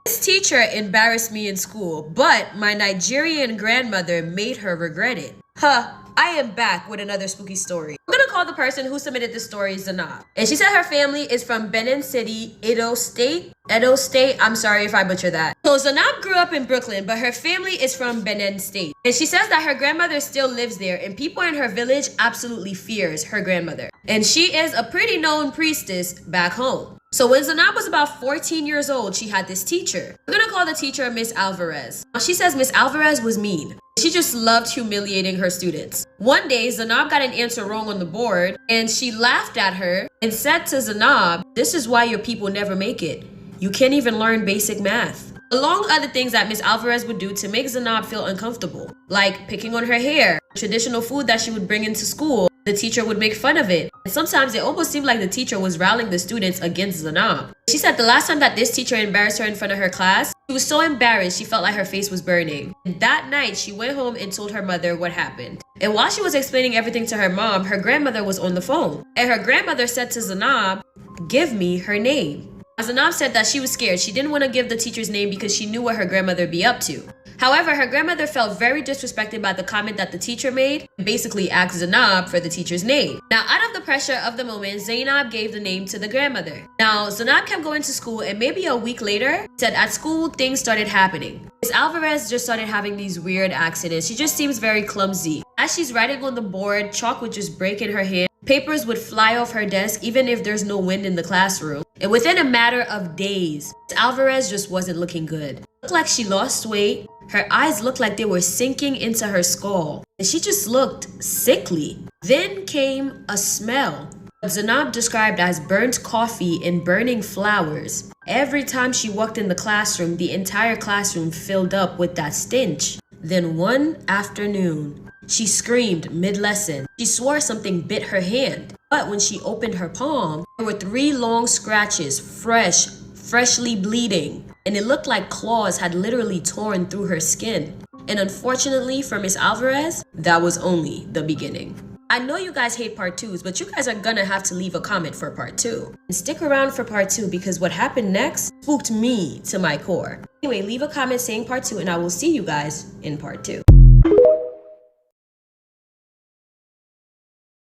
This teacher embarrassed me in school, but my Nigerian grandmother made her regret it. I am back with another spooky story. I'm gonna call the person who submitted this story Zanab. And she said her family is from Benin City, Edo State. I'm sorry if I butcher that. So Zanab grew up in Brooklyn, but her family is from Benin State. And she says that her grandmother still lives there, and people in her village absolutely fears her grandmother. And she is a pretty known priestess back home. So when Zanab was about 14 years old, she had this teacher. We're gonna call the teacher Miss Alvarez. She says Miss Alvarez was mean. She just loved humiliating her students. One day, Zanab got an answer wrong on the board, and she laughed at her and said to Zanab, "This is why your people never make it. You can't even learn basic math." Along other things that Miss Alvarez would do to make Zanab feel uncomfortable, like picking on her hair, traditional food that she would bring into school. The teacher would make fun of it. And sometimes it almost seemed like the teacher was rallying the students against Zanab. She said the last time that this teacher embarrassed her in front of her class, she was so embarrassed she felt like her face was burning. And that night, she went home and told her mother what happened. And while she was explaining everything to her mom, her grandmother was on the phone. And her grandmother said to Zanab, "Give me her name." Zanab said that she was scared. She didn't want to give the teacher's name because she knew what her grandmother would be up to. However, her grandmother felt very disrespected by the comment that the teacher made and basically asked Zainab for the teacher's name. Now, out of the pressure of the moment, Zainab gave the name to the grandmother. Now, Zainab kept going to school, and maybe a week later, said at school, things started happening. Miss Alvarez just started having these weird accidents. She just seems very clumsy. As she's writing on the board, chalk would just break in her hand. Papers would fly off her desk even if there's no wind in the classroom. And within a matter of days, Miss Alvarez just wasn't looking good. It looked like she lost weight. Her eyes looked like they were sinking into her skull. And she just looked sickly. Then came a smell. What Zainab described as burnt coffee and burning flowers. Every time she walked in the classroom, the entire classroom filled up with that stench. Then one afternoon, she screamed mid-lesson. She swore something bit her hand. But when she opened her palm, there were 3 long scratches, freshly bleeding. And it looked like claws had literally torn through her skin. And unfortunately for Miss Alvarez, that was only the beginning. I know you guys hate part 2s, but you guys are gonna have to leave a comment for part 2. And stick around for part 2 because what happened next spooked me to my core. Anyway, leave a comment saying part 2 and I will see you guys in part 2.